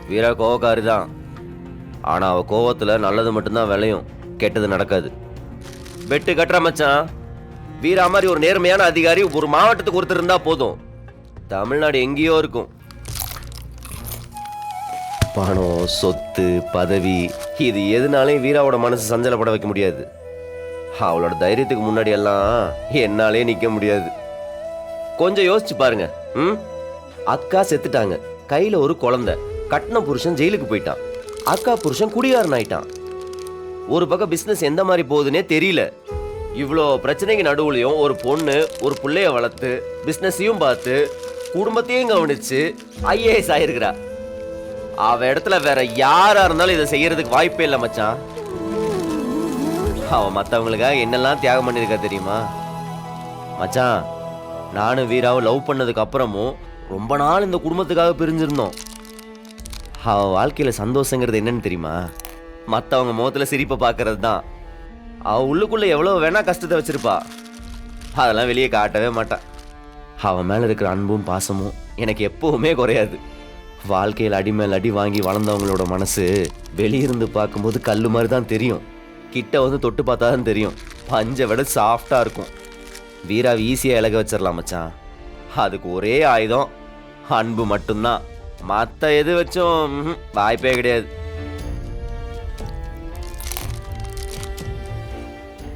வீரா கோவக்காரி தான். ஆனால் அவள் கோவத்தில் நல்லது மட்டும்தான் விளையும், கெட்டது நடக்காது. வெட்டு கட்டுற மச்சான். வீரா மாதிரி ஒரு நேர்மையான அதிகாரி ஒரு மாவட்டத்துக்கு ஒருத்தர் இருந்தால் போதும், தமிழ்நாடு எங்கேயோ இருக்கும். பணம், சொத்து, பதவி இது எதுனாலையும் வீராவோட மனசு சஞ்சலப்பட வைக்க முடியாது. அவளோட தைரியத்துக்கு முன்னாடி எல்லாம் என்னாலே நிற்க முடியாது. கொஞ்சம் யோசிச்சு பாருங்க. அக்கா செத்துட்டாங்க, கையில ஒரு குழந்தை, கட்டின புருஷன் ஜெயிலுக்கு போயிட்டான், அக்கா புருஷன் குடிகாரன் ஆயிட்டான். ஒரு பக்கம் பிசினஸ் எந்த மாதிரி போகுதுன்னே தெரியல. இவ்வளோ பிரச்சனைக்கு நடுவுலையும் ஒரு பொண்ணு ஒரு பிள்ளைய வளர்த்து பிசினஸையும் பார்த்து குடும்பத்தையும் கவனிச்சு ஐஏஎஸ் ஆயிருக்கிறா. அவ இடத்துல வேற யாரா இருந்தாலும் இதை செய்யறதுக்கு வாய்ப்பே இல்லை மச்சான். அவ மற்றவங்களுக்காக என்னெல்லாம் தியாகம் பண்ணியிருக்கா தெரியுமா மச்சான்? நானும் வீராவும் லவ் பண்ணதுக்கு அப்புறமும் ரொம்ப நாள் இந்த குடும்பத்துக்காக பிரிஞ்சிருந்தோம். அவ வாழ்க்கையில சந்தோஷங்கிறது என்னன்னு தெரியுமா? மற்றவங்க முகத்துல சிரிப்பை பார்க்கறது தான். அவ உள்ளுக்குள்ள எவ்வளவு வேணா கஷ்டத்தை வச்சிருப்பா, அதெல்லாம் வெளியே காட்டவே மாட்டான். அவன் மேல இருக்கிற அன்பும் பாசமும் எனக்கு எப்பவுமே குறையாது. வாழ்க்கையில் அடி மேல் அடி வாங்கி வளர்ந்தவங்களோட மனசு வெளியிருந்து பார்க்கும்போது கல் மாதிரி தான் தெரியும், கிட்ட வந்து தொட்டு பார்த்தா தான் தெரியும் பஞ்சை விட சாஃப்டா இருக்கும். வீராவை ஈஸியாக இலக வச்சிடலாம் மச்சான். அதுக்கு ஒரே ஆயுதம் அன்பு மட்டும்தான். மற்ற எது வச்சும் வாய்ப்பே கிடையாது.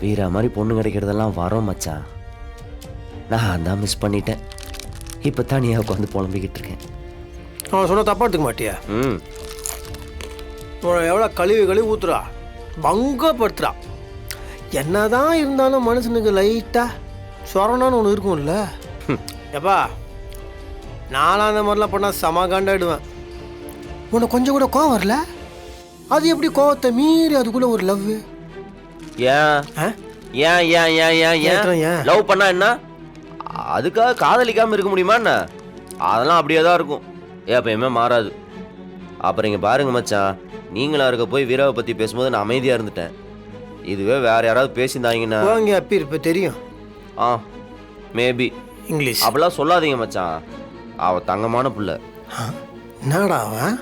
வீரா மாதிரி பொண்ணு கிடைக்கிறதெல்லாம் வரோம் மச்சான். நான் தான் மிஸ் பண்ணிட்டேன். இப்போ தனியாக உட்காந்து புலம்பிக்கிட்டு இருக்கேன். அவன் சொன்ன தப்பா எடுத்துக்க மாட்டியா? எவ்வளோ கழுவி ஊத்துறா, பங்கப்படுத்துறா. என்னதான் இருந்தாலும் மனுஷனுக்கு லைட்டா சொரணான்னு ஒன்று இருக்கும்ல. எப்பா நானும் அந்த மாதிரிலாம் பண்ணால் சமாகாண்டாயிடுவேன். உனக்கு கொஞ்சம் கூட கோவம் வரல? அது எப்படி கோவத்தை மீறி அதுக்குள்ள ஒரு லவ்? ஏன் லவ் பண்ணா என்ன? அதுக்காக காதலிக்காம இருக்க முடியுமா என்ன? அதெல்லாம் அப்படியே தான் இருக்கும், எப்பயுமே மாறாது. அப்புறம் இங்க பாருங்க மச்சான், நீங்களா இருக்க போய் வீராவை பத்தி பேசும்போது நான் அமைதியா இருந்துட்டேன். இதுவே வேற யாராவது பேசியிருந்தாங்கன்னா அப்பி இருப்ப தெரியும். மேபி இங்கிலீஷ் அப்படிலாம் சொல்லாதீங்க மச்சான். அவ தங்கமான புள்ள. என்னடா அவன்?